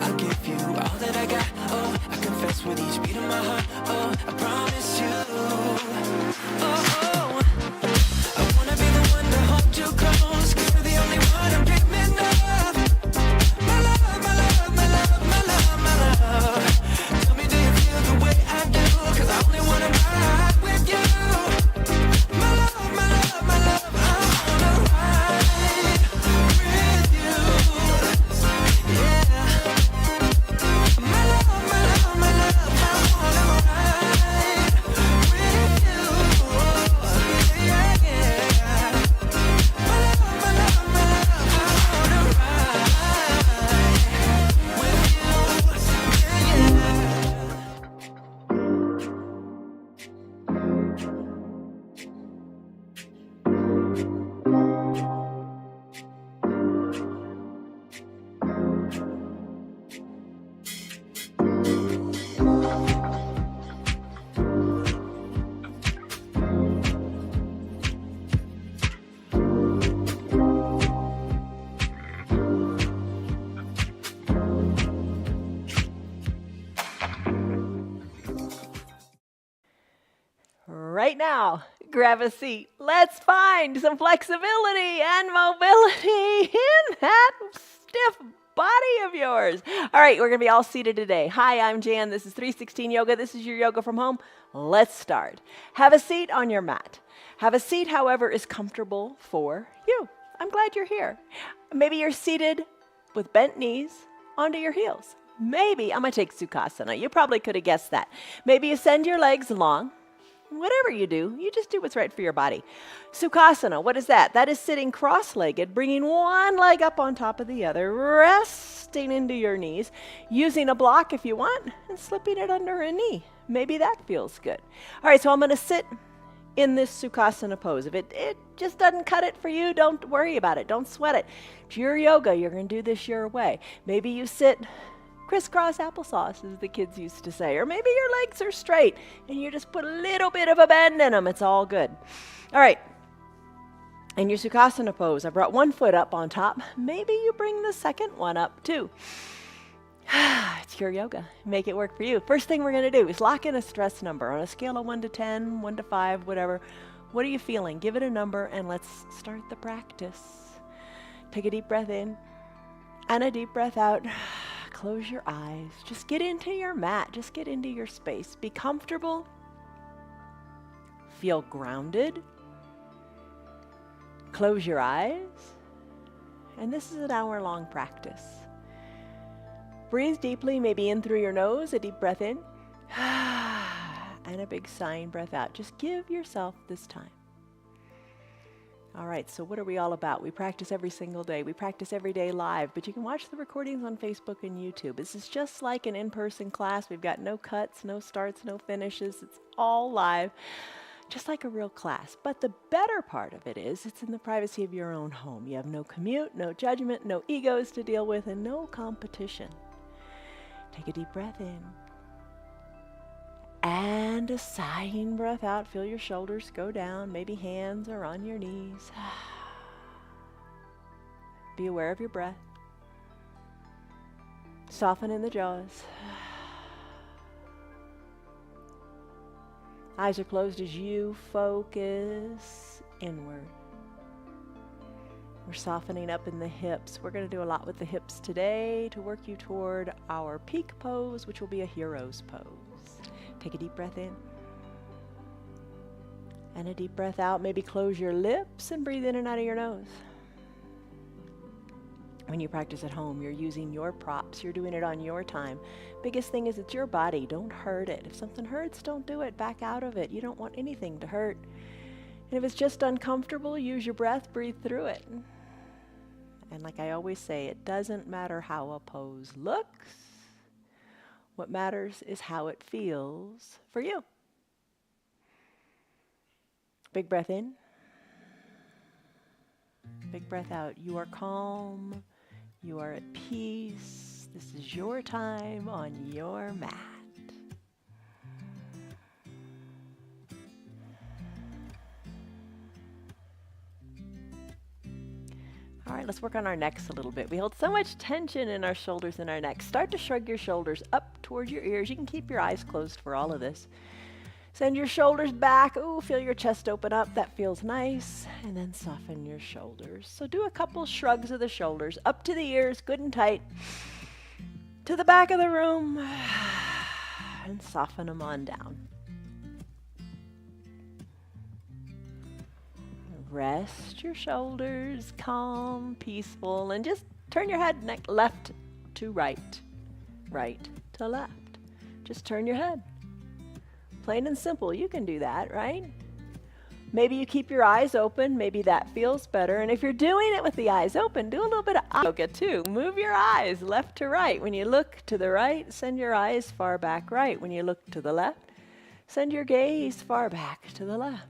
I'll give you all that I got. Oh, I confess with each beat of my heart. Oh, I promise you. Oh, I wanna be the one to hold you close, 'cause you're the only one I'm dreaming of. My love, my love, my love, my love, my love. Tell me, do you feel the way I do? 'Cause I only wanna ride with you. My love, my love, my love, I wanna ride with you. Yeah. My love, my love, my love, I wanna ride with you. Yeah, yeah. My love, my love, my love, I wanna ride with you. Yeah, yeah. Right now, grab a seat. Let's find some flexibility and mobility in that stiff body of yours. All right, we're going to be all seated today. Hi, I'm Jan. This is 316 Yoga. This is your yoga from home. Let's start. Have a seat on your mat. Have a seat, however, is comfortable for you. I'm glad you're here. Maybe you're seated with bent knees onto your heels. Maybe, I'm going to take Sukhasana. You probably could have guessed that. Maybe you send your legs long. Whatever you do, you just do what's right for your body. Sukhasana, what is that? That is sitting cross-legged, bringing one leg up on top of the other, resting into your knees, using a block if you want, and slipping it under a knee. Maybe that feels good. All right, so I'm going to sit in this Sukhasana pose. If it just doesn't cut it for you, don't worry about it. Don't sweat it. It's your yoga. You're going to do this your way. Maybe you sit crisscross applesauce, as the kids used to say. Or maybe your legs are straight and you just put a little bit of a bend in them. It's all good. All right. In your Sukhasana pose, I brought one foot up on top. Maybe you bring the second one up too. It's your yoga. Make it work for you. First thing we're going to do is lock in a stress number on a scale of 1 to 10, 1 to 5, whatever. What are you feeling? Give it a number and let's start the practice. Take a deep breath in and a deep breath out. Close your eyes. Just get into your mat. Just get into your space. Be comfortable. Feel grounded. Close your eyes. And this is an hour-long practice. Breathe deeply, maybe in through your nose, a deep breath in, and a big sighing breath out. Just give yourself this time. All right, so what are we all about? We practice every single day. We practice every day live, but you can watch the recordings on Facebook and YouTube. This is just like an in-person class. We've got no cuts, no starts, no finishes. It's all live, just like a real class. But the better part of it is it's in the privacy of your own home. You have no commute, no judgment, no egos to deal with, and no competition. Take a deep breath in. And a sighing breath out. Feel your shoulders go down. Maybe hands are on your knees. Be aware of your breath. Soften in the jaws. Eyes are closed as you focus inward. We're softening up in the hips. We're going to do a lot with the hips today to work you toward our peak pose, which will be a hero's pose. Take a deep breath in and a deep breath out. Maybe close your lips and breathe in and out of your nose. When you practice at home, you're using your props. You're doing it on your time. Biggest thing is it's your body. Don't hurt it. If something hurts, don't do it. Back out of it. You don't want anything to hurt. And if it's just uncomfortable, use your breath. Breathe through it. And like I always say, it doesn't matter how a pose looks. What matters is how it feels for you. Big breath in. Big breath out. You are calm. You are at peace. This is your time on your mat. All right. right, let's work on our necks a little bit. We hold so much tension in our shoulders and our necks. Start to shrug your shoulders up towards your ears. You can keep your eyes closed for all of this. Send your shoulders back. Ooh, feel your chest open up. That feels nice. And then soften your shoulders. So do a couple shrugs of the shoulders up to the ears, good and tight. To the back of the room. And soften them on down. Rest your shoulders, calm, peaceful, and just turn your head left to right, right to left. Just turn your head. Plain and simple, you can do that, right? Maybe you keep your eyes open, maybe that feels better. And if you're doing it with the eyes open, do a little bit of eye yoga too. Move your eyes left to right. When you look to the right, send your eyes far back right. When you look to the left, send your gaze far back to the left.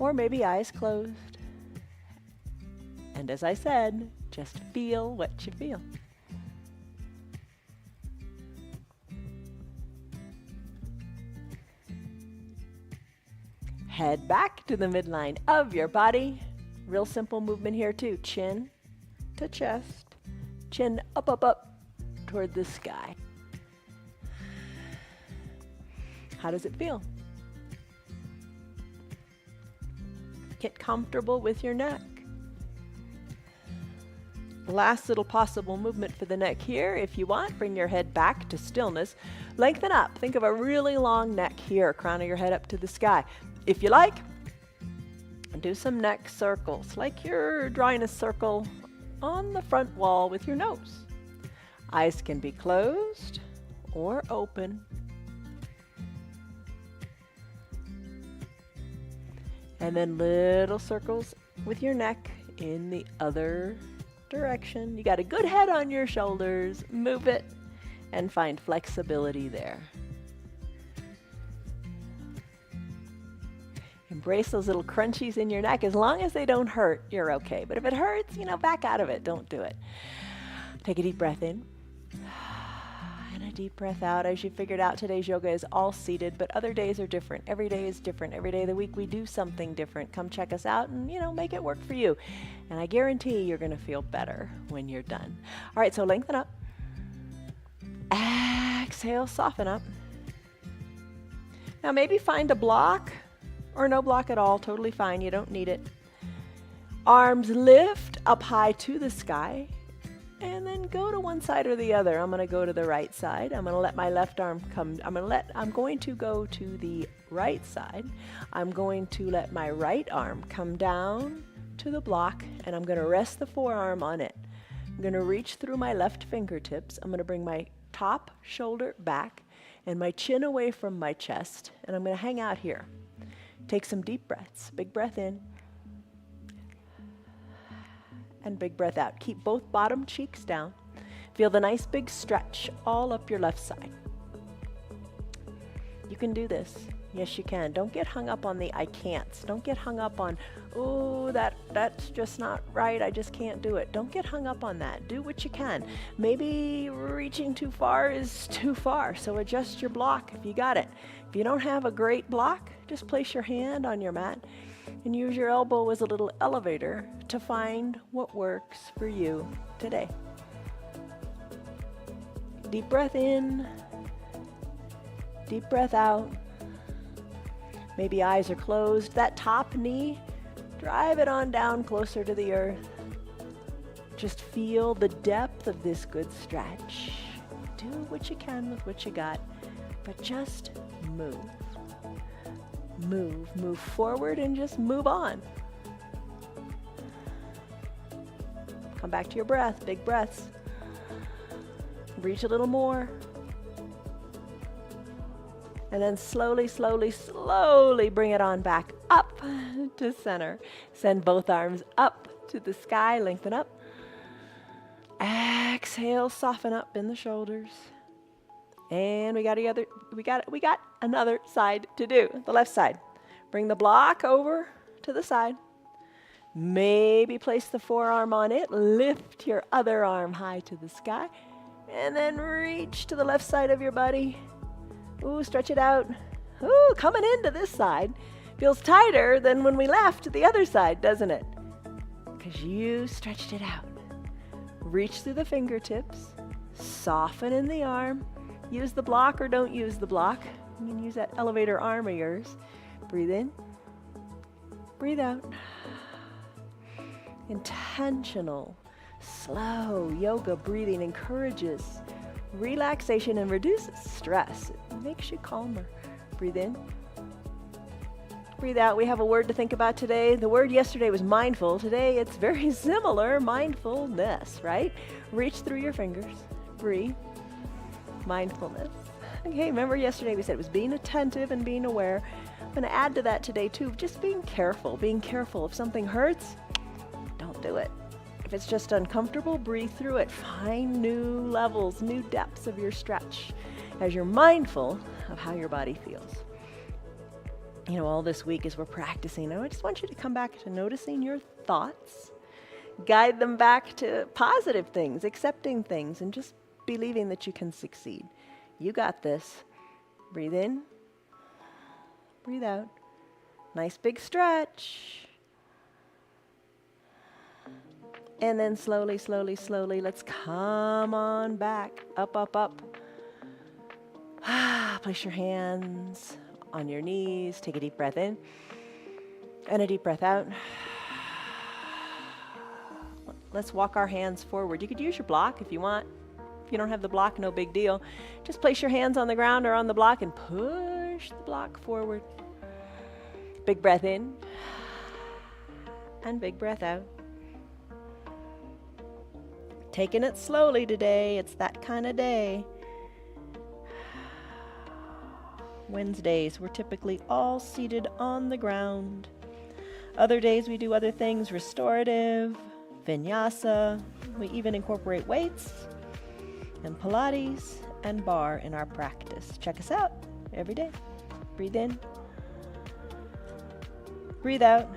Or maybe eyes closed. And as I said, just feel what you feel. Head back to the midline of your body. Real simple movement here too. Chin to chest. Chin up, up, up toward the sky. How does it feel? Get comfortable with your neck. Last little possible movement for the neck here. If you want, bring your head back to stillness. Lengthen up. Think of a really long neck here, crown of your head up to the sky. If you like, do some neck circles, like you're drawing a circle on the front wall with your nose. Eyes can be closed or open. And then little circles with your neck in the other direction. You got a good head on your shoulders. Move it and find flexibility there. Embrace those little crunchies in your neck. As long as they don't hurt, you're okay. But if it hurts, back out of it. Don't do it. Take a deep breath in. And a deep breath out. As you figured out, today's yoga is all seated, but other days are different. Every day is different. Every day of the week we do something different. Come check us out and, make it work for you. And I guarantee you're going to feel better when you're done. All right, so lengthen up. Exhale, soften up. Now maybe find a block or no block at all. Totally fine. You don't need it. Arms lift up high to the sky. And then go to one side or the other. I'm going to go to the right side. I'm going to let my left arm come. I'm going to go to the right side. I'm going to let my right arm come down to the block, and I'm going to rest the forearm on it. I'm going to reach through my left fingertips. I'm going to bring my top shoulder back and my chin away from my chest, and I'm going to hang out here. Take some deep breaths. Big breath in. And big breath out. Keep both bottom cheeks down. Feel the nice big stretch all up your left side. You can do this. Yes, you can. Don't get hung up on the I can'ts. Don't get hung up on, oh, that's just not right. I just can't do it. Don't get hung up on that. Do what you can. Maybe reaching too far is too far, so adjust your block if you got it. If you don't have a great block, just place your hand on your mat and use your elbow as a little elevator to find what works for you today. Deep breath in, deep breath out. Maybe eyes are closed. That top knee, drive it on down closer to the earth. Just feel the depth of this good stretch. Do what you can with what you got, but just move. Move forward and just move on. Come back to your breath, big breaths. Reach a little more. And then slowly bring it on back up to center. Send both arms up to the sky, lengthen up. Exhale, soften up in the shoulders. And we got another side to do, the left side. Bring the block over to the side. Maybe place the forearm on it. Lift your other arm high to the sky. And then reach to the left side of your body. Ooh, stretch it out. Ooh, coming into this side. Feels tighter than when we left the other side, doesn't it? because you stretched it out. Reach through the fingertips, soften in the arm. Use the block or don't use the block. You can use that elevator arm of yours. Breathe in, breathe out. Intentional, slow yoga breathing encourages relaxation and reduces stress. It makes you calmer. Breathe in, breathe out. We have a word to think about today. The word yesterday was mindful. Today it's very similar, mindfulness, right? Reach through your fingers, breathe, mindfulness. Okay, remember yesterday we said it was being attentive and being aware. I'm going to add to that today too, just being careful. If something hurts, don't do it. If it's just uncomfortable, breathe through it. Find new levels, new depths of your stretch as you're mindful of how your body feels. You know, all this week as we're practicing, I just want you to come back to noticing your thoughts, guide them back to positive things, accepting things, and just believing that you can succeed. You got this. Breathe in, breathe out. Nice big stretch. And then slowly, slowly, slowly, let's come on back. Up, up, up. Place your hands on your knees. Take a deep breath in and a deep breath out. Let's walk our hands forward. You could use your block if you want. If you don't have the block, no big deal. Just place your hands on the ground or on the block and push the block forward. Big breath in and big breath out. Taking it slowly today. It's that kind of day. Wednesdays, we're typically all seated on the ground. Other days we do other things, restorative, vinyasa. We even incorporate weights and Pilates and bar in our practice. Check us out every day. Breathe in. Breathe out.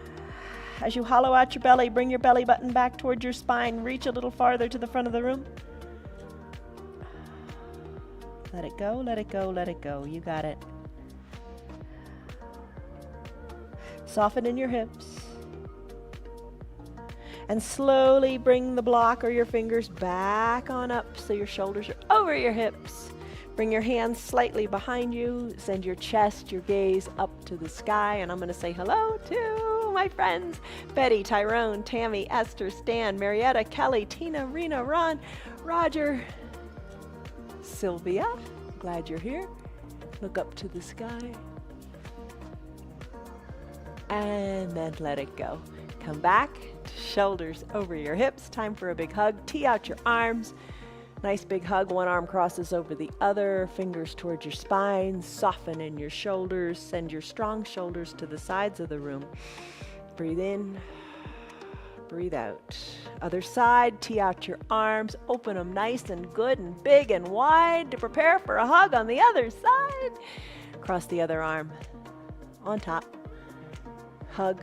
As you hollow out your belly, bring your belly button back towards your spine. Reach a little farther to the front of the room. Let it go, let it go, let it go. You got it. Soften in your hips. And slowly bring the block or your fingers back on up so your shoulders are over your hips. Bring your hands slightly behind you. Send your chest, your gaze up to the sky. And I'm going to say hello to my friends. Betty, Tyrone, Tammy, Esther, Stan, Marietta, Kelly, Tina, Rena, Ron, Roger, Sylvia. Glad you're here. Look up to the sky. And then let it go. Come back, shoulders over your hips. Time for a big hug. Tee out your arms. Nice big hug. One arm crosses over the other. Fingers towards your spine. Soften in your shoulders. Send your strong shoulders to the sides of the room. Breathe in. Breathe out. Other side. Tee out your arms. Open them nice and good and big and wide to prepare for a hug on the other side. Cross the other arm on top. Hug.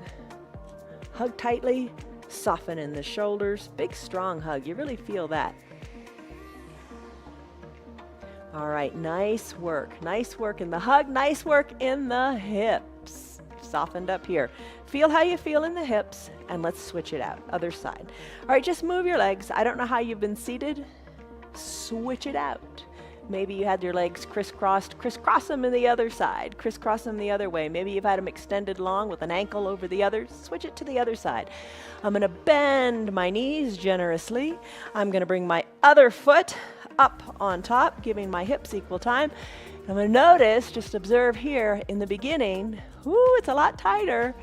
Hug tightly. Soften in the shoulders. Big strong hug. You really feel that. All right, nice work. Nice work in the hug. Nice work in the hips. Softened up here. Feel how you feel in the hips, and let's switch it out. Other side. All right, just move your legs. I don't know how you've been seated. Switch it out. Maybe you had your legs crisscrossed. Crisscross them in the other side. Crisscross them the other way. Maybe you've had them extended long with an ankle over the other. Switch it to the other side. I'm going to bend my knees generously. I'm going to bring my other foot up on top, giving my hips equal time. I'm going to notice, just observe here in the beginning, it's a lot tighter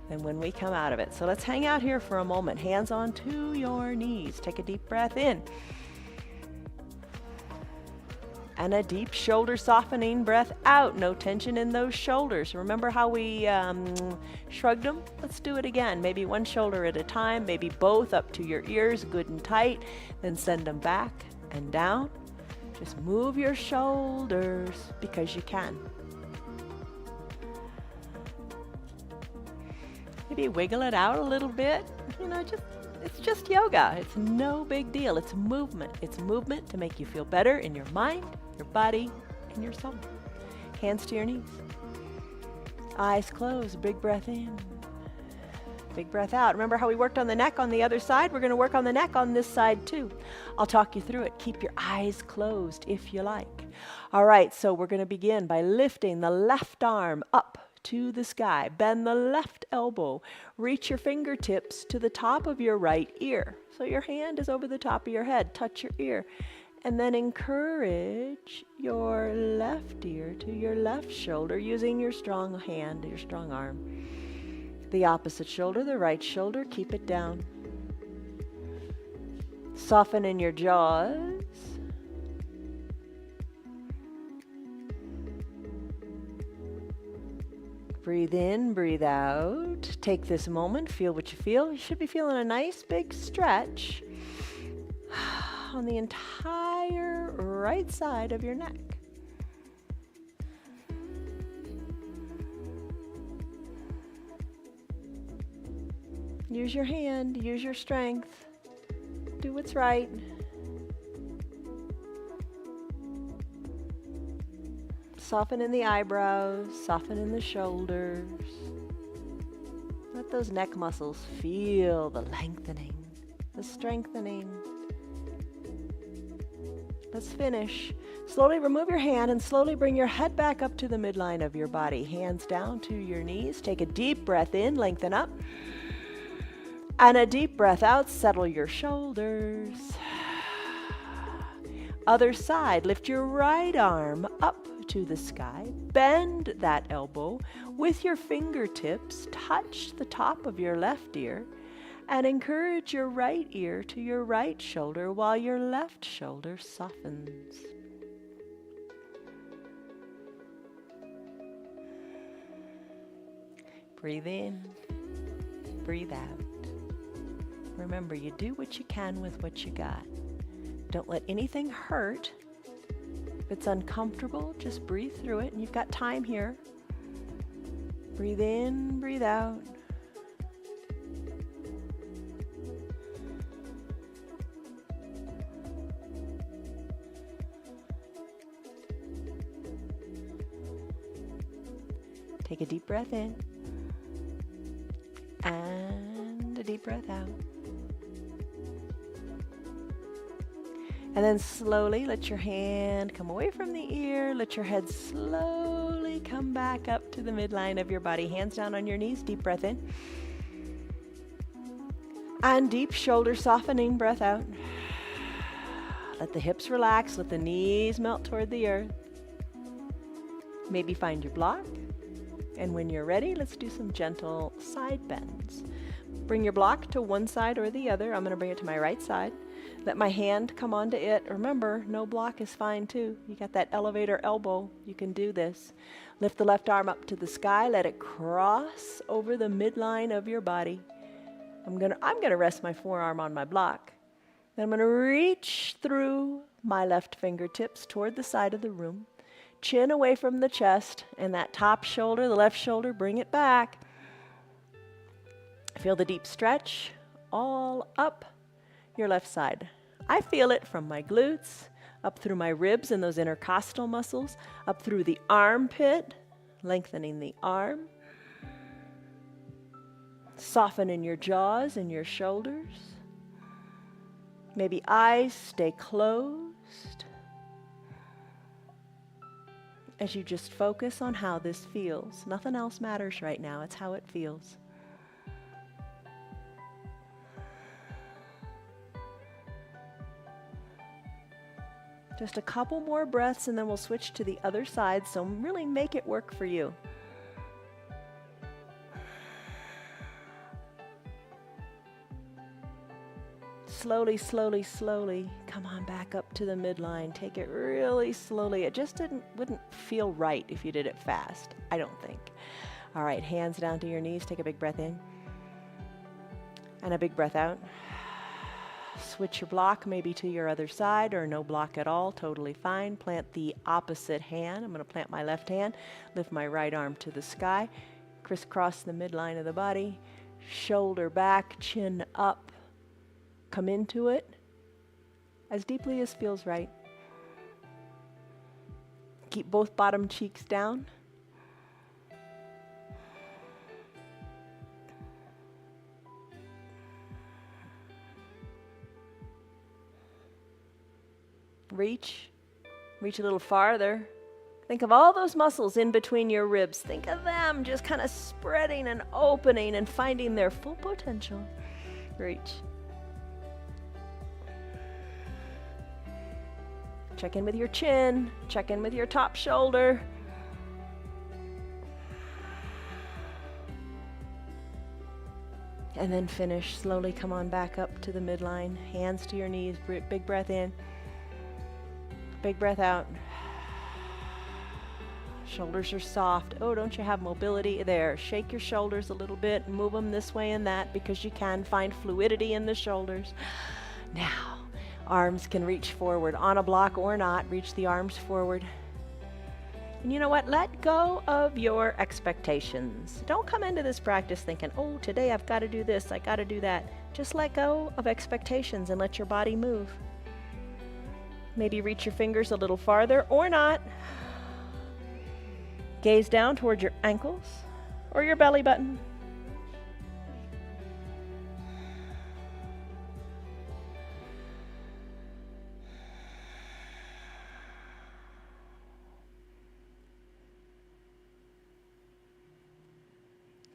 than when we come out of it. So let's hang out here for a moment. Hands onto your knees. Take a deep breath in. And a deep shoulder softening breath out. No tension in those shoulders. Remember how we shrugged them? Let's do it again. Maybe one shoulder at a time, maybe both up to your ears, good and tight. Then send them back and down. Just move your shoulders because you can. Maybe wiggle it out a little bit. It's just yoga. It's no big deal. It's movement. It's movement to make you feel better in your mind, your body, and your soul. Hands to your knees. Eyes closed. Big breath in. Big breath out. Remember how we worked on the neck on the other side? We're going to work on the neck on this side too. I'll talk you through it. Keep your eyes closed if you like. All right, so we're going to begin by lifting the left arm up to the sky. Bend the left elbow. Reach your fingertips to the top of your right ear. So your hand is over the top of your head. Touch your ear. And then encourage your left ear to your left shoulder using your strong hand, your strong arm. The opposite shoulder, the right shoulder, keep it down. Soften in your jaws. Breathe in, breathe out. Take this moment, feel what you feel. You should be feeling a nice big stretch on the entire right side of your neck. Use your hand, use your strength. Do what's right. Soften in the eyebrows, soften in the shoulders. Let those neck muscles feel the lengthening, the strengthening. Let's finish. Slowly remove your hand and slowly bring your head back up to the midline of your body. Hands down to your knees. Take a deep breath in, lengthen up. And a deep breath out, settle your shoulders. Other side, lift your right arm up to the sky. Bend that elbow with your fingertips. Touch the top of your left ear. And encourage your right ear to your right shoulder while your left shoulder softens. Breathe in, breathe out. Remember, you do what you can with what you got. Don't let anything hurt. If it's uncomfortable, just breathe through it, and you've got time here. Breathe in, breathe out. Take a deep breath in, and a deep breath out. And then slowly let your hand come away from the ear. Let your head slowly come back up to the midline of your body. Hands down on your knees. Deep breath in. And deep shoulder softening breath out. Let the hips relax. Let the knees melt toward the earth. Maybe find your block. And when you're ready, let's do some gentle side bends. Bring your block to one side or the other. I'm going to bring it to my right side. Let my hand come onto it. Remember, no block is fine too. You got that elevator elbow. You can do this. Lift the left arm up to the sky. Let it cross over the midline of your body. I'm gonna rest my forearm on my block. Then I'm gonna reach through my left fingertips toward the side of the room. Chin away from the chest, and that top shoulder, the left shoulder, bring it back. Feel the deep stretch all up your left side. I feel it from my glutes, up through my ribs and those intercostal muscles, up through the armpit, lengthening the arm. Soften in your jaws and your shoulders. Maybe eyes stay closed as you just focus on how this feels. Nothing else matters right now. It's how it feels. Just a couple more breaths and then we'll switch to the other side, so really make it work for you. Slowly, slowly, slowly, come on back up to the midline. Take it really slowly. It just wouldn't feel right if you did it fast, I don't think. All right, hands down to your knees. Take a big breath in and a big breath out. Switch your block maybe to your other side or no block at all, totally fine. Plant the opposite hand. I'm going to plant my left hand, lift my right arm to the sky, crisscross the midline of the body, shoulder back, chin up, come into it as deeply as feels right. Keep both bottom cheeks down. Reach a little farther. Think of all those muscles in between your ribs. Think of them just kind of spreading and opening and finding their full potential. Reach. Check in with your chin. Check in with your top shoulder. And then finish. Slowly come on back up to the midline. Hands to your knees. Big breath in. Big breath out. Shoulders are soft. Oh, don't you have mobility there? Shake your shoulders a little bit. Move them this way and that because you can find fluidity in the shoulders. Now, arms can reach forward. On a block or not, reach the arms forward. And you know what? Let go of your expectations. Don't come into this practice thinking, oh, today I've got to do this, I got to do that. Just let go of expectations and let your body move. Maybe reach your fingers a little farther or not. Gaze down towards your ankles or your belly button.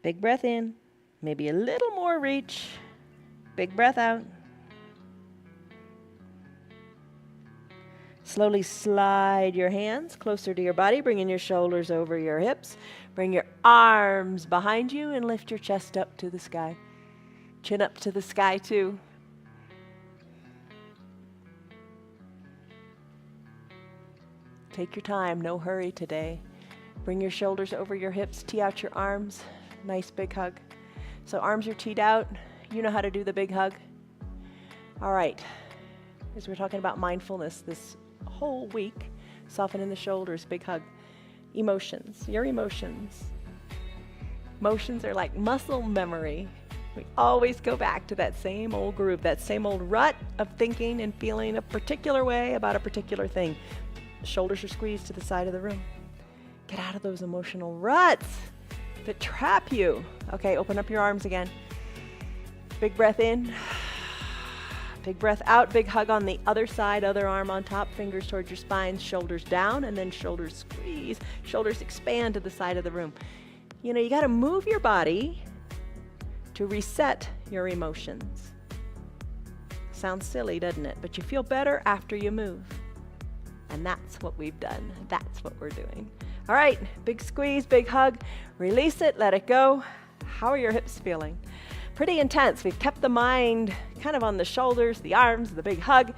Big breath in, maybe a little more reach. Big breath out. Slowly slide your hands closer to your body, bringing your shoulders over your hips. Bring your arms behind you and lift your chest up to the sky. Chin up to the sky too. Take your time, no hurry today. Bring your shoulders over your hips, tee out your arms. Nice big hug. So arms are teed out. You know how to do the big hug. All right. As we're talking about mindfulness this whole week, soften in the shoulders, big hug. Emotions, your emotions. Emotions are like muscle memory. We always go back to that same old groove, that same old rut of thinking and feeling a particular way about a particular thing. Shoulders are squeezed to the side of the room. Get out of those emotional ruts that trap you. Okay, open up your arms again. Big breath in. Big breath out, big hug on the other side, other arm on top, fingers towards your spine, shoulders down, and then shoulders squeeze, shoulders expand to the side of the room. You know, you got to move your body to reset your emotions. Sounds silly, doesn't it? But you feel better after you move. And that's what we've done. That's what we're doing. All right, big squeeze, big hug. Release it, let it go. How are your hips feeling? Pretty intense. We've kept the mind kind of on the shoulders, the arms, the big hug,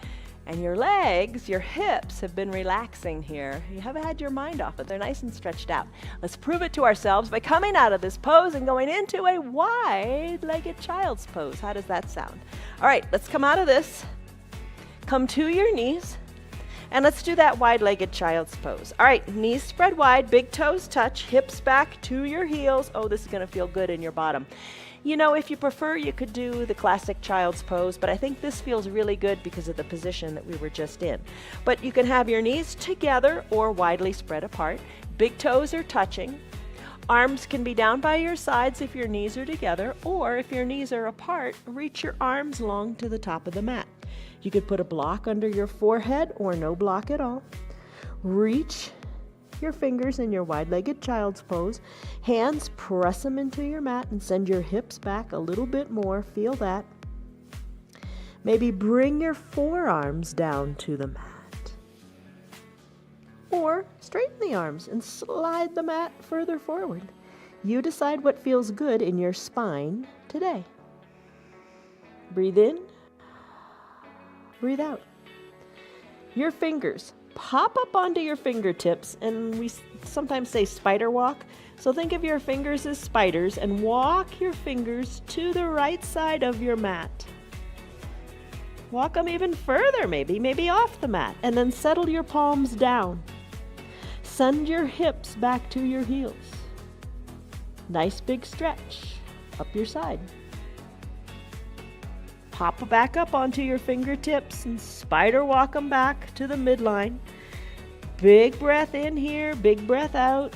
and your legs, your hips have been relaxing here. You haven't had your mind off it. They're nice and stretched out. Let's prove it to ourselves by coming out of this pose and going into a wide-legged child's pose. How does that sound? All right, let's come out of this. Come to your knees, and let's do that wide-legged child's pose. All right, knees spread wide, big toes touch, hips back to your heels. Oh, this is going to feel good in your bottom. You know, if you prefer, you could do the classic child's pose, but I think this feels really good because of the position that we were just in. But you can have your knees together or widely spread apart. Big toes are touching. Arms can be down by your sides if your knees are together, or if your knees are apart, reach your arms long to the top of the mat. You could put a block under your forehead or no block at all. Reach your fingers in your wide-legged child's pose. Hands, press them into your mat and send your hips back a little bit more. Feel that. Maybe bring your forearms down to the mat. Or straighten the arms and slide the mat further forward. You decide what feels good in your spine today. Breathe in. Breathe out. Your fingers pop up onto your fingertips, and we sometimes say spider walk. So think of your fingers as spiders and walk your fingers to the right side of your mat. Walk them even further, maybe off the mat, and then settle your palms down. Send your hips back to your heels. Nice big stretch up your side. Pop back up onto your fingertips and spider walk them back to the midline. Big breath in here, big breath out,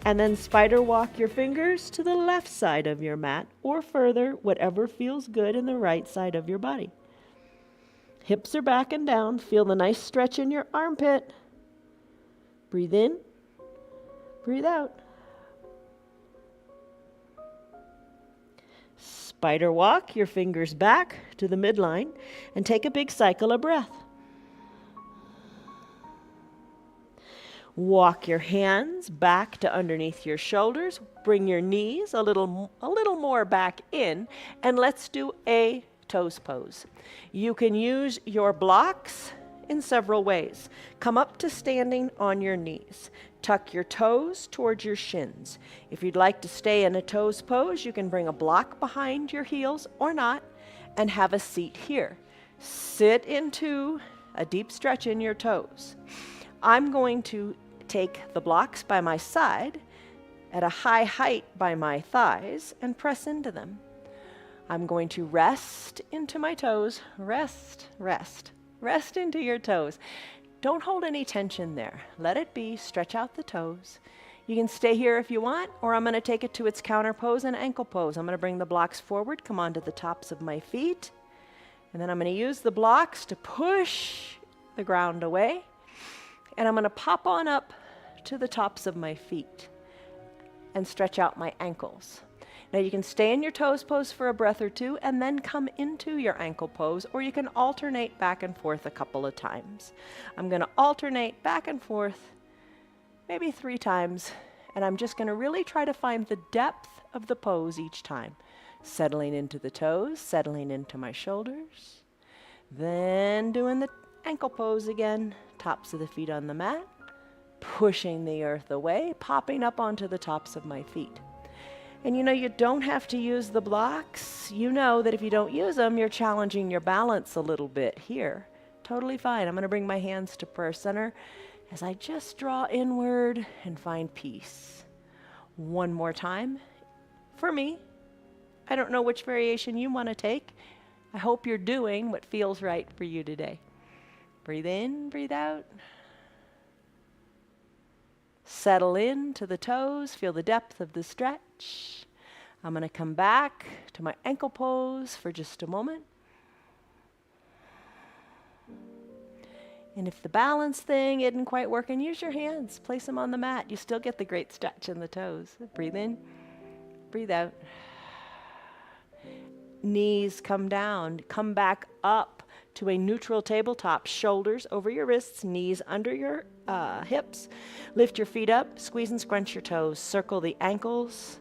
and then spider walk your fingers to the left side of your mat or further, whatever feels good in the right side of your body. Hips are back and down. Feel the nice stretch in your armpit. Breathe in, breathe out. Spider walk, your fingers back to the midline, and take a big cycle of breath. Walk your hands back to underneath your shoulders. Bring your knees a little more back in, and let's do a toes pose. You can use your blocks in several ways. Come up to standing on your knees. Tuck your toes towards your shins. If you'd like to stay in a toes pose, you can bring a block behind your heels or not and have a seat here. Sit into a deep stretch in your toes. I'm going to take the blocks by my side at a high height by my thighs and press into them. I'm going to rest into my toes. Rest, rest. Rest into your toes. Don't hold any tension there. Let it be. Stretch out the toes. You can stay here if you want, or I'm going to take it to its counter pose and ankle pose. I'm going to bring the blocks forward, come onto the tops of my feet, and then I'm going to use the blocks to push the ground away, and I'm going to pop on up to the tops of my feet and stretch out my ankles. Now you can stay in your toes pose for a breath or two and then come into your ankle pose, or you can alternate back and forth a couple of times. I'm going to alternate back and forth maybe 3 times, and I'm just going to really try to find the depth of the pose each time. Settling into the toes, settling into my shoulders, then doing the ankle pose again, tops of the feet on the mat, pushing the earth away, popping up onto the tops of my feet. And you know, you don't have to use the blocks. You know that if you don't use them, you're challenging your balance a little bit here. Totally fine. I'm going to bring my hands to prayer center as I just draw inward and find peace. One more time. For me, I don't know which variation you want to take. I hope you're doing what feels right for you today. Breathe in, breathe out. Settle in to the toes, feel the depth of the stretch. I'm going to come back to my ankle pose for just a moment. And if the balance thing isn't quite working, use your hands, place them on the mat. You still get the great stretch in the toes. Breathe in, breathe out. Knees come down, come back up to a neutral tabletop, shoulders over your wrists, knees under your hips. Lift your feet up, squeeze and scrunch your toes, circle the ankles,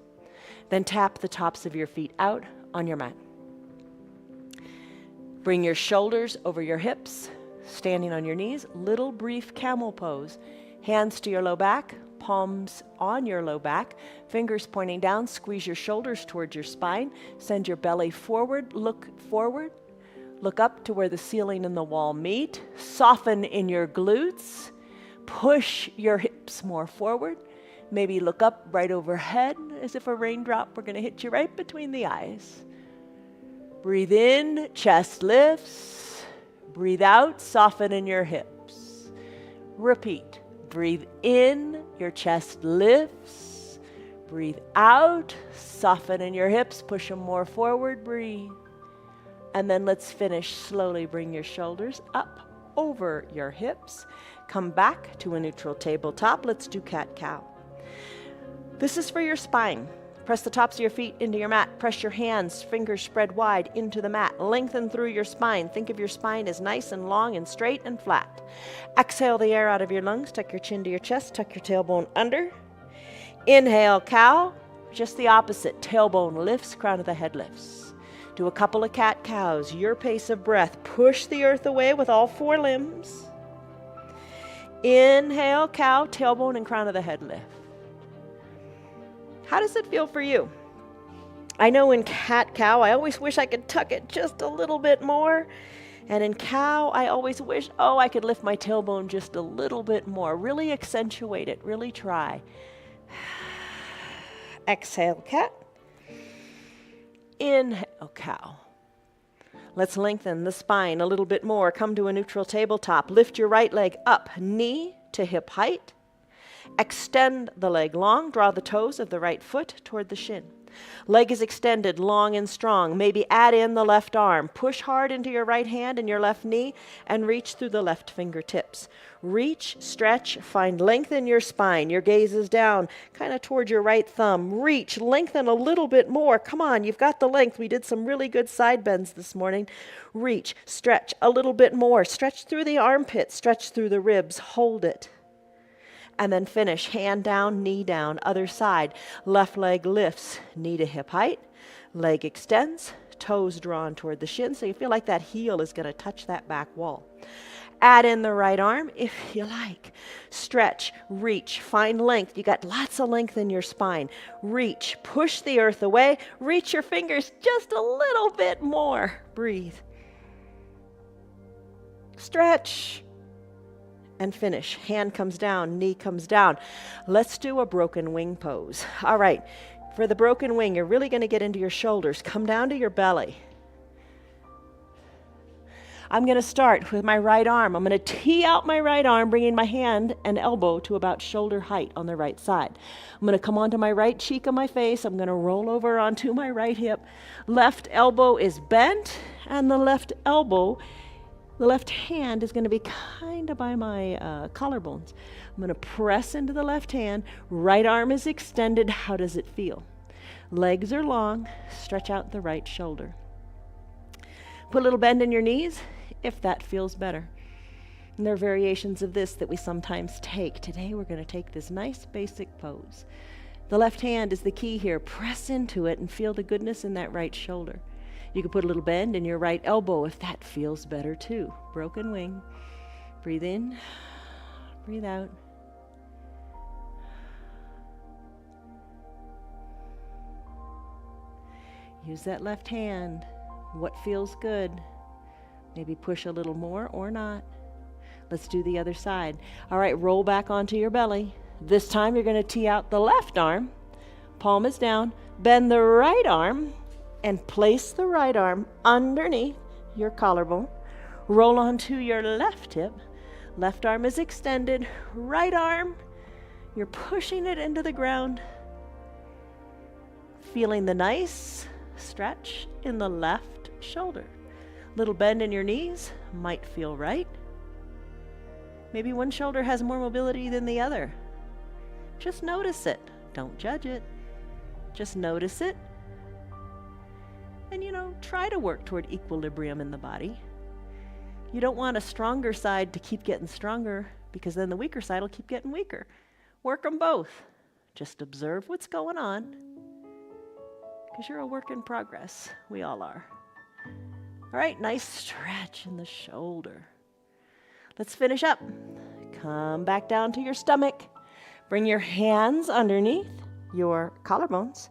then tap the tops of your feet out on your mat. Bring your shoulders over your hips, standing on your knees, little brief camel pose. Hands to your low back, palms on your low back, fingers pointing down, squeeze your shoulders towards your spine, send your belly forward, look up to where the ceiling and the wall meet, soften in your glutes, push your hips more forward, maybe look up right overhead as if a raindrop were going to hit you right between the eyes. Breathe in, chest lifts, breathe out, soften in your hips. Repeat. Breathe in, your chest lifts. Breathe out, soften in your hips, push them more forward, breathe. And then let's finish slowly. Bring your shoulders up over your hips. Come back to a neutral tabletop. Let's do cat-cow. This is for your spine. Press the tops of your feet into your mat. Press your hands, fingers spread wide into the mat. Lengthen through your spine. Think of your spine as nice and long and straight and flat. Exhale the air out of your lungs. Tuck your chin to your chest. Tuck your tailbone under. Inhale, cow. Just the opposite. Tailbone lifts, crown of the head lifts. Do a couple of cat-cows. Your pace of breath. Push the earth away with all 4 limbs. Inhale, cow, tailbone and crown of the head lift. How does it feel for you? I know in cat-cow, I always wish I could tuck it just a little bit more. And in cow, I always wish, I could lift my tailbone just a little bit more. Really accentuate it. Really try. Exhale, cat. Inhale, cow. Let's lengthen the spine a little bit more. Come to a neutral tabletop. Lift your right leg up, knee to hip height. Extend the leg long. Draw the toes of the right foot toward the shin. Leg is extended, long and strong. Maybe add in the left arm. Push hard into your right hand and your left knee and reach through the left fingertips. Reach, stretch, find length in your spine. Your gaze is down, kind of toward your right thumb. Reach, lengthen a little bit more. Come on, you've got the length. We did some really good side bends this morning. Reach, stretch a little bit more. Stretch through the armpit, stretch through the ribs. Hold it. And then finish, hand down, knee down, other side. Left leg lifts, knee to hip height. Leg extends, toes drawn toward the shin, so you feel like that heel is going to touch that back wall. Add in the right arm if you like. Stretch, reach, find length. You got lots of length in your spine. Reach, push the earth away. Reach your fingers just a little bit more. Breathe. Stretch. And finish. Hand comes down, knee comes down. Let's do a broken wing pose. All right, for the broken wing, you're really going to get into your shoulders. Come down to your belly. I'm going to start with my right arm. I'm going to tee out my right arm, bringing my hand and elbow to about shoulder height on the right side. I'm going to come onto my right cheek of my face. I'm going to roll over onto my right hip. Left elbow is bent, and the left hand is going to be kind of by my collarbones. I'm going to press into the left hand. Right arm is extended. How does it feel? Legs are long. Stretch out the right shoulder. Put a little bend in your knees if that feels better. And there are variations of this that we sometimes take. Today we're going to take this nice basic pose. The left hand is the key here. Press into it and feel the goodness in that right shoulder. You can put a little bend in your right elbow if that feels better too. Broken wing. Breathe in, breathe out. Use that left hand. What feels good? Maybe push a little more or not. Let's do the other side. All right, roll back onto your belly. This time you're going to tee out the left arm. Palm is down. Bend the right arm and place the right arm underneath your collarbone. Roll onto your left hip. Left arm is extended. Right arm, you're pushing it into the ground. Feeling the nice stretch in the left shoulder. Little bend in your knees might feel right. Maybe one shoulder has more mobility than the other. Just notice it. Don't judge it. Just notice it. And try to work toward equilibrium in the body. You don't want a stronger side to keep getting stronger, because then the weaker side will keep getting weaker. Work them both. Just observe what's going on, because you're a work in progress. We all are. All right, nice stretch in the shoulder. Let's finish up. Come back down to your stomach. Bring your hands underneath your collarbones.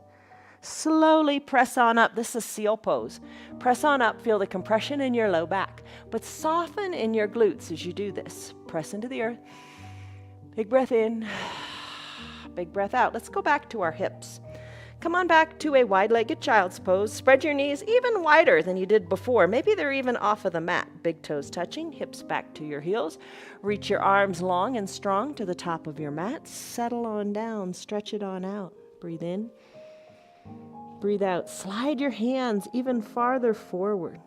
Slowly press on up. This is seal pose. Press on up. Feel the compression in your low back, but soften in your glutes as you do this. Press into the earth. Big breath in. Big breath out. Let's go back to our hips. Come on back to a wide-legged child's pose. Spread your knees even wider than you did before. Maybe they're even off of the mat. Big toes touching, hips back to your heels. Reach your arms long and strong to the top of your mat. Settle on down. Stretch it on out. Breathe in. Breathe out. Slide your hands even farther forward.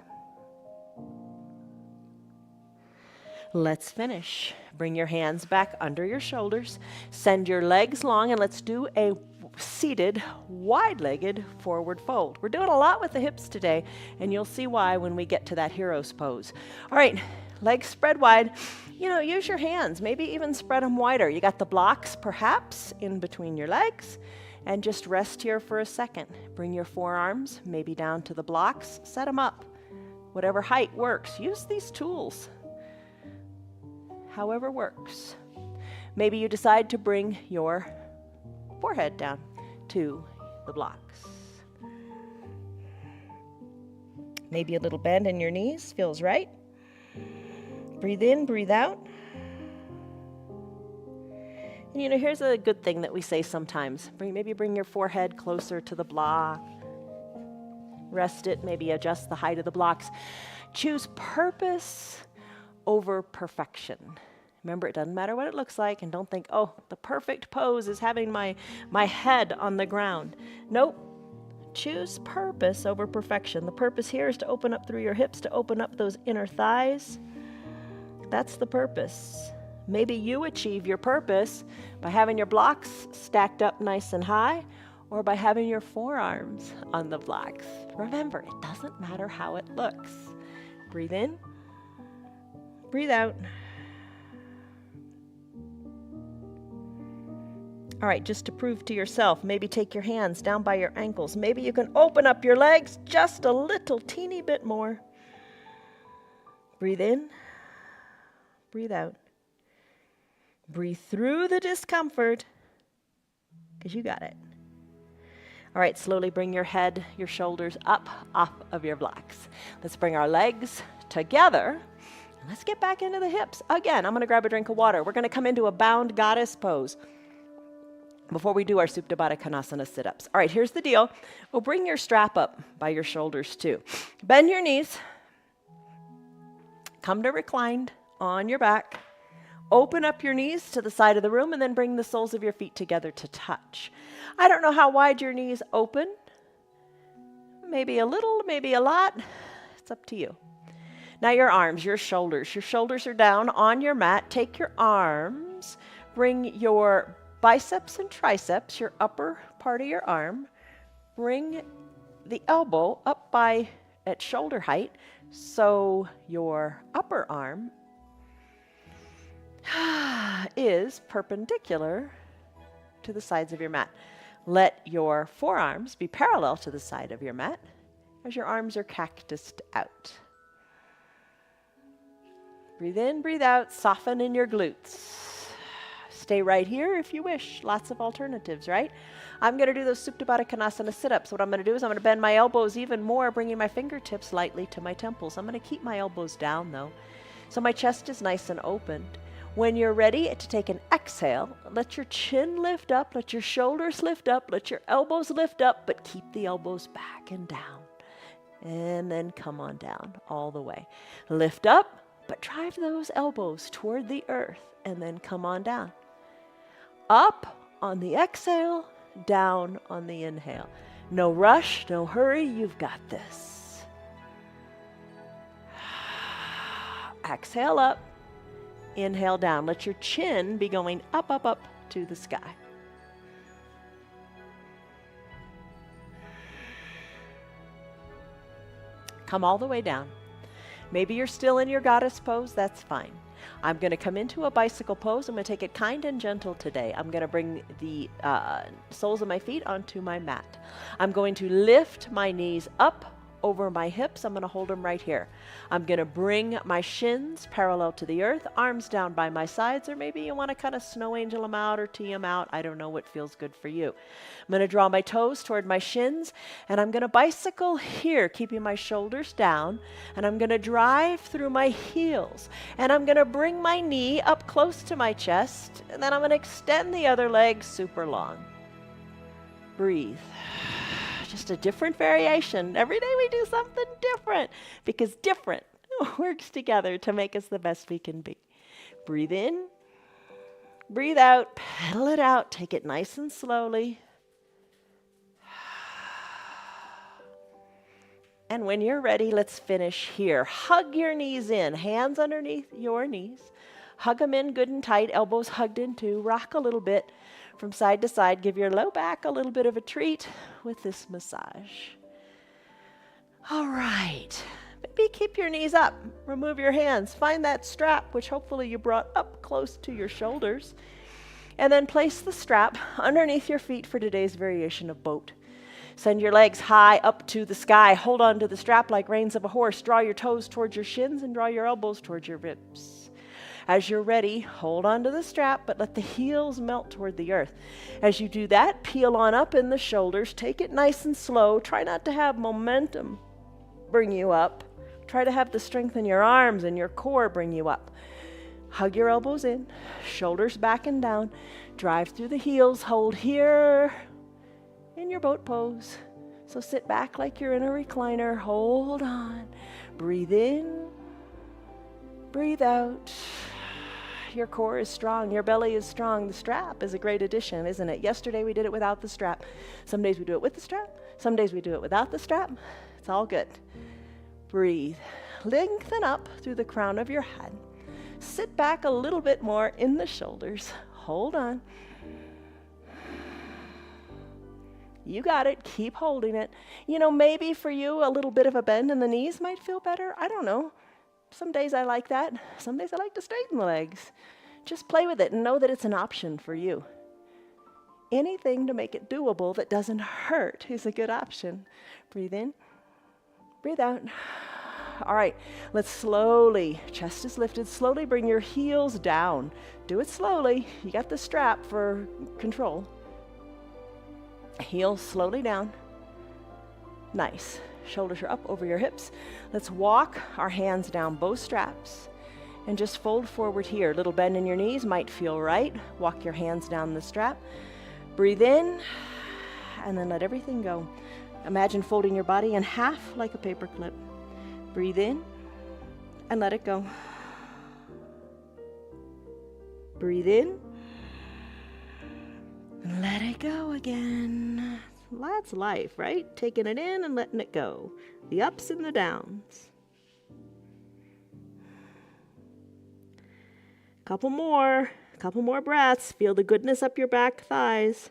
Let's finish. Bring your hands back under your shoulders. Send your legs long, and let's do a seated, wide-legged forward fold. We're doing a lot with the hips today, and you'll see why when we get to that hero's pose. All right, legs spread wide. Use your hands. Maybe even spread them wider. You got the blocks, perhaps, in between your legs. And just rest here for a second. Bring your forearms maybe down to the blocks. Set them up. Whatever height works. Use these tools. However works. Maybe you decide to bring your forehead down to the blocks. Maybe a little bend in your knees feels right. Breathe in, breathe out. And here's a good thing that we say sometimes. Maybe bring your forehead closer to the block. Rest it, maybe adjust the height of the blocks. Choose purpose over perfection. Remember, it doesn't matter what it looks like, and don't think, oh, the perfect pose is having my head on the ground. Nope. Choose purpose over perfection. The purpose here is to open up through your hips, to open up those inner thighs. That's the purpose. Maybe you achieve your purpose by having your blocks stacked up nice and high, or by having your forearms on the blocks. Remember, it doesn't matter how it looks. Breathe in, breathe out. All right, just to prove to yourself, maybe take your hands down by your ankles. Maybe you can open up your legs just a little teeny bit more. Breathe in, breathe out. Breathe through the discomfort, because you got it. All right, slowly bring your head, your shoulders up off of your blocks. Let's bring our legs together. Let's get back into the hips. Again, I'm going to grab a drink of water. We're going to come into a bound goddess pose before we do our Supta Baddha Konasana sit-ups. All right, here's the deal. We'll bring your strap up by your shoulders too. Bend your knees. Come to reclined on your back. Open up your knees to the side of the room and then bring the soles of your feet together to touch. I don't know how wide your knees open. Maybe a little, maybe a lot. It's up to you. Now your arms, your shoulders. Your shoulders are down on your mat. Take your arms. Bring your biceps and triceps, your upper part of your arm. Bring the elbow up at shoulder height, so your upper arm is perpendicular to the sides of your mat. Let your forearms be parallel to the side of your mat as your arms are cactused out. Breathe in, breathe out, soften in your glutes. Stay right here if you wish. Lots of alternatives, right? I'm going to do those Supta Baddha Konasana sit-ups. What I'm going to do is I'm going to bend my elbows even more, bringing my fingertips lightly to my temples. I'm going to keep my elbows down, though, so my chest is nice and opened. When you're ready to take an exhale, let your chin lift up, let your shoulders lift up, let your elbows lift up, but keep the elbows back and down. And then come on down all the way. Lift up, but drive those elbows toward the earth, and then come on down. Up on the exhale, down on the inhale. No rush, no hurry, you've got this. Exhale up, inhale down. Let your chin be going up, up, up to the sky. Come all the way down. Maybe you're still in your goddess pose, that's fine. I'm going to come into a bicycle pose. I'm going to take it kind and gentle today. I'm going to bring the soles of my feet onto my mat. I'm going to lift my knees up over my hips. I'm going to hold them right here. I'm going to bring my shins parallel to the earth, arms down by my sides, or maybe you want to kind of snow angel them out or tee them out. I don't know what feels good for you. I'm going to draw my toes toward my shins, and I'm going to bicycle here, keeping my shoulders down, and I'm going to drive through my heels, and I'm going to bring my knee up close to my chest, and then I'm going to extend the other leg super long. Breathe. Just a different variation. Every day we do something different, because different works together to make us the best we can be. Breathe in, breathe out, pedal it out, take it nice and slowly. And when you're ready, let's finish here. Hug your knees in, hands underneath your knees. Hug them in good and tight, elbows hugged in too. Rock a little bit from side to side. Give your low back a little bit of a treat with this massage. All right. Maybe keep your knees up. Remove your hands. Find that strap, which hopefully you brought up close to your shoulders. And then place the strap underneath your feet for today's variation of boat. Send your legs high up to the sky. Hold on to the strap like reins of a horse. Draw your toes towards your shins and draw your elbows towards your ribs. As you're ready, hold on to the strap, but let the heels melt toward the earth. As you do that, peel on up in the shoulders. Take it nice and slow. Try not to have momentum bring you up. Try to have the strength in your arms and your core bring you up. Hug your elbows in, shoulders back and down. Drive through the heels. Hold here in your boat pose. So sit back like you're in a recliner. Hold on. Breathe in. Breathe out. Your core is strong. Your belly is strong. The strap is a great addition, isn't it? Yesterday we did it without the strap. Some days we do it with the strap. Some days we do it without the strap. It's all good. Breathe. Lengthen up through the crown of your head. Sit back a little bit more in the shoulders. Hold on. You got it. Keep holding it. You know, maybe for you, a little bit of a bend in the knees might feel better. I don't know. Some days I like that. Some days I like to straighten the legs. Just play with it and know that it's an option for you. Anything to make it doable that doesn't hurt is a good option. Breathe in. Breathe out. All right, let's slowly, chest is lifted, slowly bring your heels down. Do it slowly. You got the strap for control. Heels slowly down. Nice. Shoulders are up over your hips. Let's walk our hands down both straps and just fold forward here. Little bend in your knees might feel right. Walk your hands down the strap. Breathe in and then let everything go. Imagine folding your body in half like a paper clip. Breathe in and let it go. Breathe in and let it go again. That's life, right? Taking it in and letting it go. The ups and the downs. Couple more breaths. Feel the goodness up your back thighs.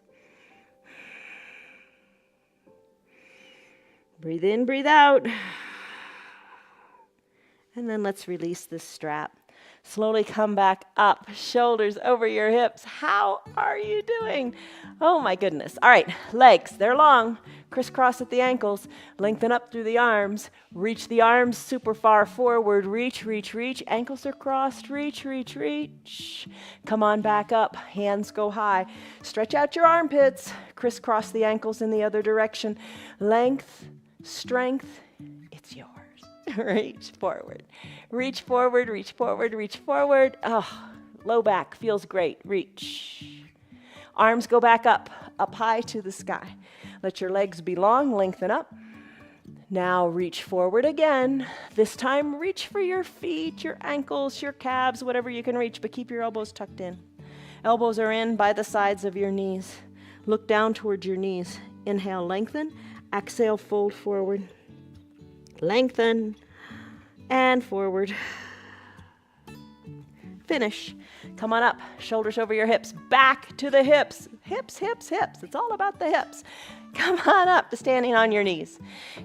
Breathe in, breathe out. And then let's release this strap. Slowly come back up, shoulders over your hips. How are you doing? Oh my goodness. All right, legs, they're long. Crisscross at the ankles. Lengthen up through the arms. Reach the arms super far forward. Reach, reach, reach. Ankles are crossed. Reach, reach, reach. Come on back up. Hands go high. Stretch out your armpits. Crisscross the ankles in the other direction. Length, strength, it's yours. Reach forward. Reach forward, reach forward, reach forward. Oh, low back feels great. Reach. Arms go back up high to the sky. Let your legs be long, lengthen up. Now reach forward again. This time reach for your feet, your ankles, your calves, whatever you can reach, but keep your elbows tucked in. Elbows are in by the sides of your knees. Look down towards your knees. Inhale, lengthen. Exhale, fold forward. Lengthen and forward. Finish. Come on up. Shoulders over your hips. Back to the hips. Hips, hips, hips. It's all about the hips. Come on up to standing on your knees.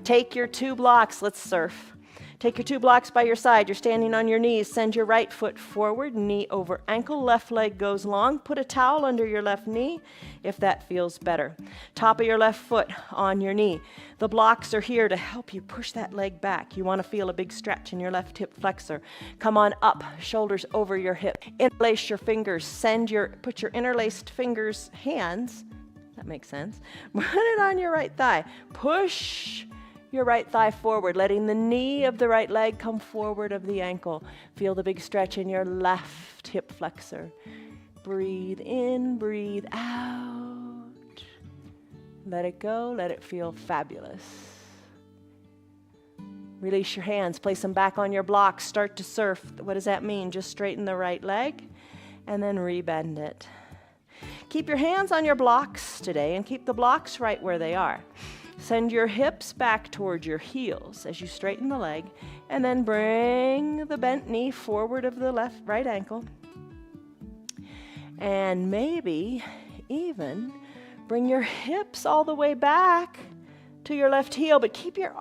Take your 2 blocks. Let's surf. Take your 2 blocks by your side. You're standing on your knees. Send your right foot forward, knee over ankle. Left leg goes long. Put a towel under your left knee if that feels better. Top of your left foot on your knee. The blocks are here to help you push that leg back. You want to feel a big stretch in your left hip flexor. Come on up, shoulders over your hip. Interlace your fingers. Put your interlaced fingers, hands, that makes sense. Put it on your right thigh. Push your right thigh forward, letting the knee of the right leg come forward of the ankle. Feel the big stretch in your left hip flexor. Breathe in, breathe out. Let it go, let it feel fabulous. Release your hands, place them back on your blocks, start to surf. What does that mean? Just straighten the right leg and then rebend it. Keep your hands on your blocks today and keep the blocks right where they are. Send your hips back towards your heels as you straighten the leg, and then bring the bent knee forward of the right ankle. And maybe even bring your hips all the way back to your left heel, but keep your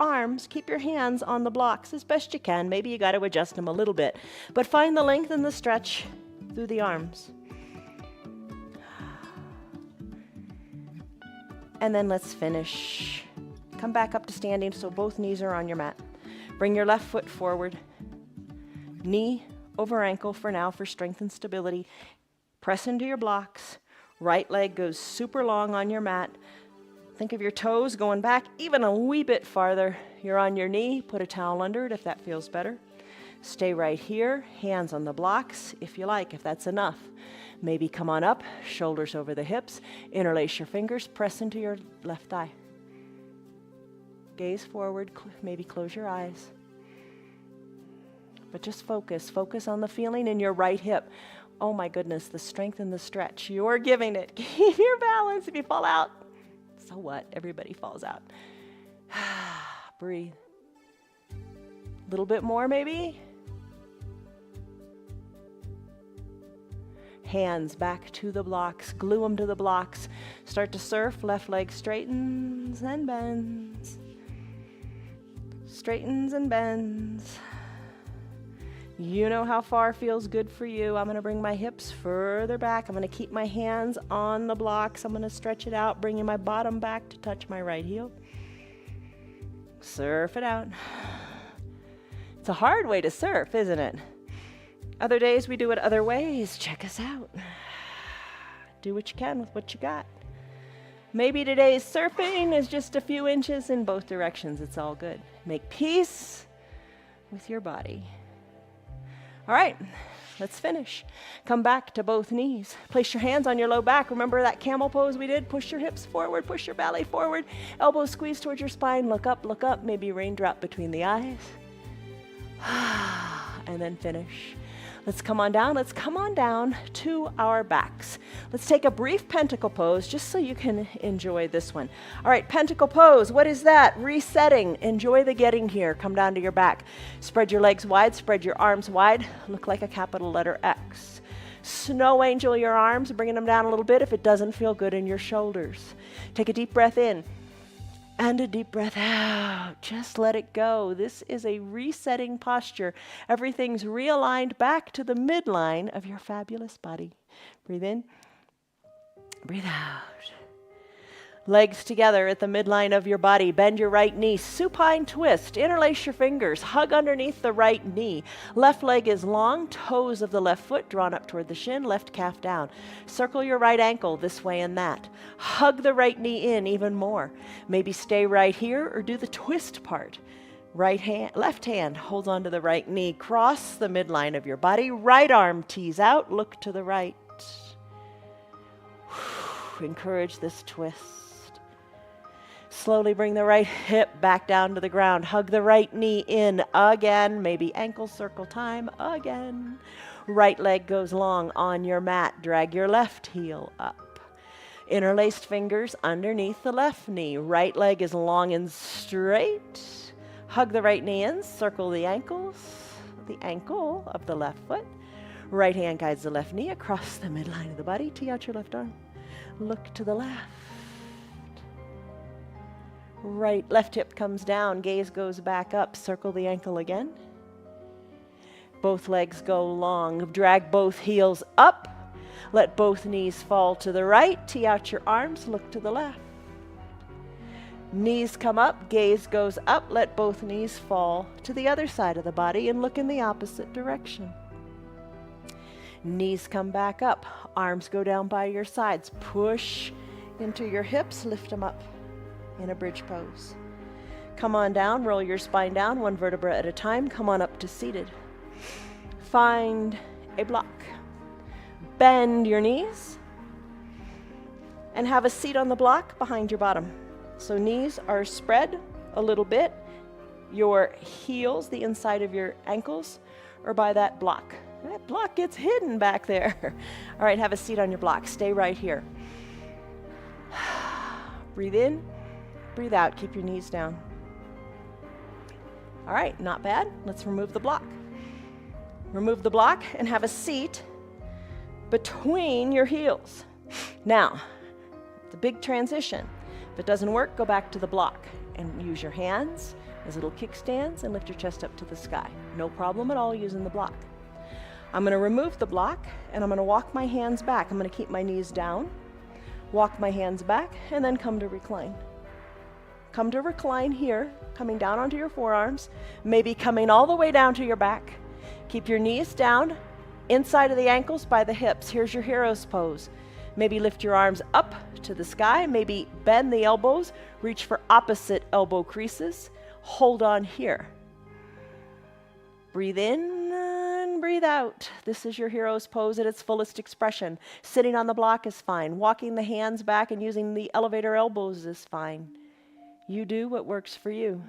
hands on the blocks as best you can. Maybe you got to adjust them a little bit, but find the length and the stretch through the arms. And then let's finish. Come back up to standing so both knees are on your mat. Bring your left foot forward. Knee over ankle for now for strength and stability. Press into your blocks. Right leg goes super long on your mat. Think of your toes going back even a wee bit farther. You're on your knee. Put a towel under it if that feels better. Stay right here. Hands on the blocks if you like, if that's enough. Maybe come on up, shoulders over the hips, interlace your fingers, press into your left thigh. Gaze forward, maybe close your eyes. But just focus on the feeling in your right hip. Oh my goodness, the strength and the stretch. You're giving it. Keep your balance. If you fall out, so what? Everybody falls out. Breathe. A little bit more maybe. Hands back to the blocks. Glue them to the blocks. Start to surf. Left leg straightens and bends. Straightens and bends. You know how far feels good for you. I'm going to bring my hips further back. I'm going to keep my hands on the blocks. I'm going to stretch it out, bringing my bottom back to touch my right heel. Surf it out. It's a hard way to surf, isn't it? Other days we do it other ways. Check us out. Do what you can with what you got. Maybe today's surfing is just a few inches in both directions. It's all good. Make peace with your body. All right, let's finish. Come back to both knees. Place your hands on your low back. Remember that camel pose we did? Push your hips forward, push your belly forward. Elbows squeeze towards your spine. Look up, maybe raindrop between the eyes. And then finish. Let's come on down to our backs. Let's take a brief pentacle pose just so you can enjoy this one. All right, pentacle pose, what is that? Resetting, enjoy the getting here. Come down to your back. Spread your legs wide, spread your arms wide. Look like a capital letter X. Snow angel your arms, bringing them down a little bit if it doesn't feel good in your shoulders. Take a deep breath in. And a deep breath out. Just let it go. This is a resetting posture. Everything's realigned back to the midline of your fabulous body. Breathe in. Breathe out. Legs together at the midline of your body. Bend your right knee. Supine twist. Interlace your fingers. Hug underneath the right knee. Left leg is long. Toes of the left foot drawn up toward the shin. Left calf down. Circle your right ankle this way and that. Hug the right knee in even more. Maybe stay right here or do the twist part. Left hand holds onto the right knee. Cross the midline of your body. Right arm tees out. Look to the right. Encourage this twist. Slowly bring the right hip back down to the ground. Hug the right knee in again. Maybe ankle circle time again. Right leg goes long on your mat. Drag your left heel up. Interlaced fingers underneath the left knee. Right leg is long and straight. Hug the right knee in. Circle the ankle of the left foot. Right hand guides the left knee across the midline of the body. Tee out your left arm. Look to the left. Left hip comes down, gaze goes back up, circle the ankle again. Both legs go long, drag both heels up, let both knees fall to the right, tee out your arms, look to the left. Knees come up, gaze goes up, let both knees fall to the other side of the body and look in the opposite direction. Knees come back up, arms go down by your sides, push into your hips, lift them up. In a bridge pose. Come on down, roll your spine down, one vertebra at a time. Come on up to seated. Find a block. Bend your knees and have a seat on the block behind your bottom. So knees are spread a little bit. Your heels, the inside of your ankles, are by that block. That block gets hidden back there. All right, have a seat on your block. Stay right here. Breathe in. Breathe out, keep your knees down. All right, not bad. Let's remove the block. Remove the block and have a seat between your heels. Now, it's a big transition. If it doesn't work, go back to the block and use your hands as little kickstands and lift your chest up to the sky. No problem at all using the block. I'm gonna remove the block and I'm gonna walk my hands back. I'm gonna keep my knees down, walk my hands back, and then come to recline. Come to recline here, coming down onto your forearms, maybe coming all the way down to your back. Keep your knees down, inside of the ankles by the hips. Here's your hero's pose. Maybe lift your arms up to the sky, maybe bend the elbows, reach for opposite elbow creases. Hold on here. Breathe in and breathe out. This is your hero's pose at its fullest expression. Sitting on the block is fine. Walking the hands back and using the elevator elbows is fine. You do what works for you.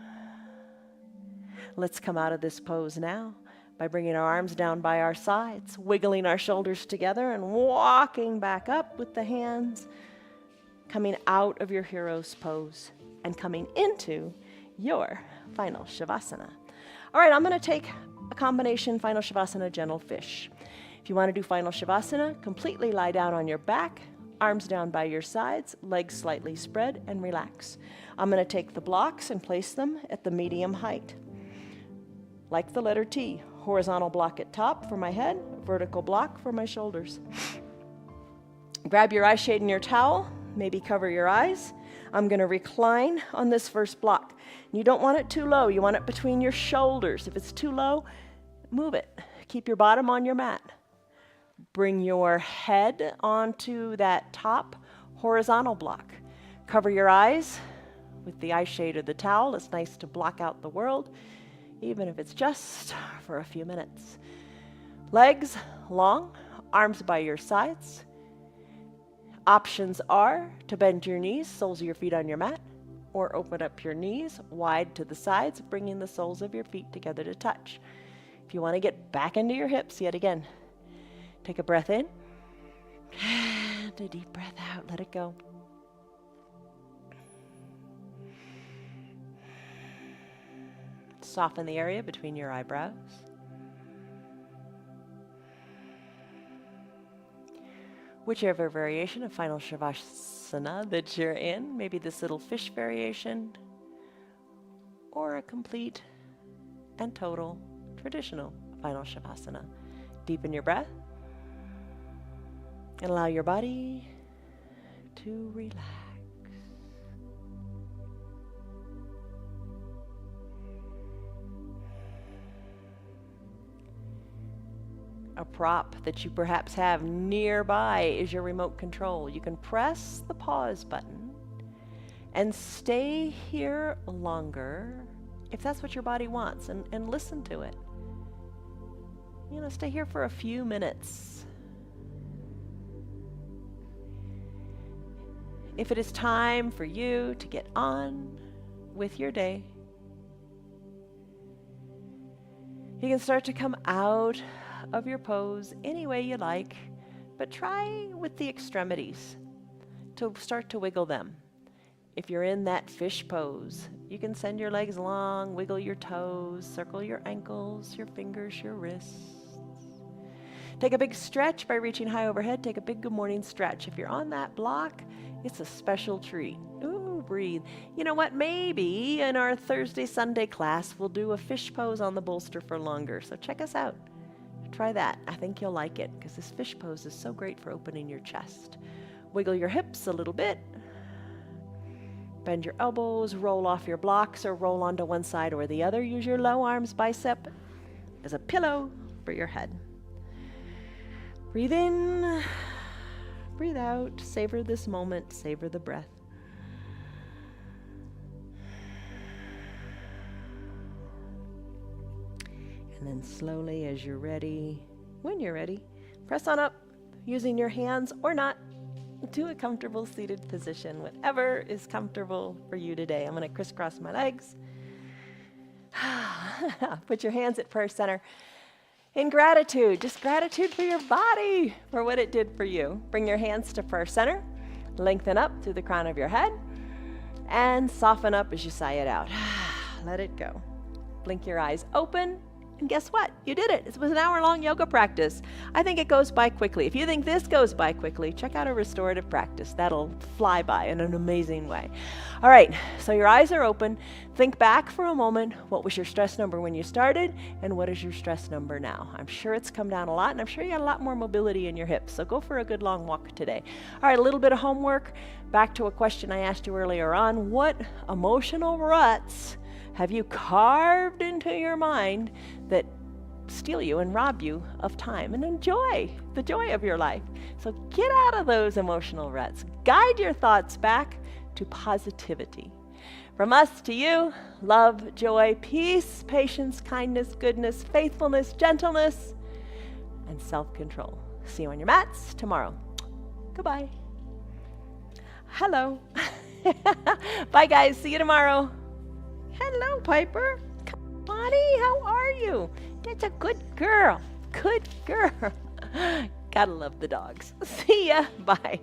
Let's come out of this pose now by bringing our arms down by our sides, wiggling our shoulders together, and walking back up with the hands, coming out of your hero's pose and coming into your final Shavasana. All right, I'm going to take a combination final Shavasana gentle fish. If you want to do final Shavasana, completely lie down on your back, arms down by your sides, legs slightly spread, and relax. I'm going to take the blocks and place them at the medium height. Like the letter T, horizontal block at top for my head, vertical block for my shoulders. Grab your eye shade and your towel, maybe cover your eyes. I'm going to recline on this first block. You don't want it too low. You want it between your shoulders. If it's too low, move it. Keep your bottom on your mat. Bring your head onto that top horizontal block. Cover your eyes with the eye shade or the towel. It's nice to block out the world, even if it's just for a few minutes. Legs long, arms by your sides. Options are to bend your knees, soles of your feet on your mat, or open up your knees wide to the sides, bringing the soles of your feet together to touch. If you want to get back into your hips yet again, take a breath in, and a deep breath out, let it go. Soften the area between your eyebrows. Whichever variation of final Shavasana that you're in, maybe this little fish variation, or a complete and total traditional final Shavasana. Deepen your breath and allow your body to relax. A prop that you perhaps have nearby is your remote control. You can press the pause button and stay here longer if that's what your body wants, and listen to it. You know, stay here for a few minutes. If it is time for you to get on with your day, you can start to come out of your pose any way you like, but try with the extremities to start to wiggle them. If you're in that fish pose, you can send your legs long, wiggle your toes, circle your ankles, your fingers, your wrists. Take a big stretch by reaching high overhead. Take a big good morning stretch. If you're on that block, it's a special treat. Ooh, breathe. You know what? Maybe in our Thursday, Sunday class, we'll do a fish pose on the bolster for longer. So check us out. Try that. I think you'll like it because this fish pose is so great for opening your chest. Wiggle your hips a little bit. Bend your elbows, roll off your blocks or roll onto one side or the other. Use your low arms bicep as a pillow for your head. Breathe in, breathe out. Savor this moment, savor the breath. And then slowly, as you're ready, when you're ready, press on up using your hands or not to a comfortable seated position, whatever is comfortable for you today. I'm going to crisscross my legs. Put your hands at prayer center. In gratitude, just gratitude for your body, for what it did for you. Bring your hands to prayer center. Lengthen up through the crown of your head and soften up as you sigh it out. Let it go. Blink your eyes open. And guess what? You did it. It was an hour-long yoga practice. I think it goes by quickly. If you think this goes by quickly, check out a restorative practice. That'll fly by in an amazing way. All right, so your eyes are open. Think back for a moment. What was your stress number when you started, and what is your stress number now? I'm sure it's come down a lot, and I'm sure you got a lot more mobility in your hips, so go for a good long walk today. All right, a little bit of homework. Back to a question I asked you earlier on. What emotional ruts have you carved into your mind that steal you and rob you of time and enjoy the joy of your life? So get out of those emotional ruts. Guide your thoughts back to positivity. From us to you, love, joy, peace, patience, kindness, goodness, faithfulness, gentleness, and self-control. See you on your mats tomorrow. Goodbye. Hello. Bye, guys. See you tomorrow. Hello, Piper. Connie, how are you? That's a good girl. Good girl. Gotta love the dogs. See ya. Bye.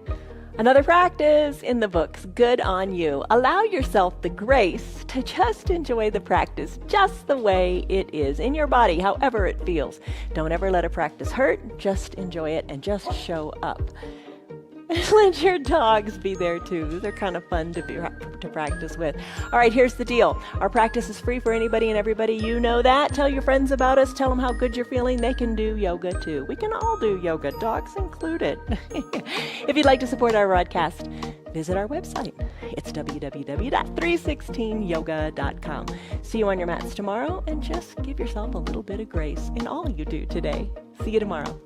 Another practice in the books. Good on you. Allow yourself the grace to just enjoy the practice just the way it is in your body, however it feels. Don't ever let a practice hurt. Just enjoy it and just show up. Let your dogs be there too. They're kind of fun to practice with. All right, here's the deal. Our practice is free for anybody and everybody. You know that. Tell your friends about us. Tell them how good you're feeling. They can do yoga too. We can all do yoga, dogs included. If you'd like to support our broadcast, visit our website. It's www.316yoga.com. See you on your mats tomorrow, and just give yourself a little bit of grace in all you do today. See you tomorrow.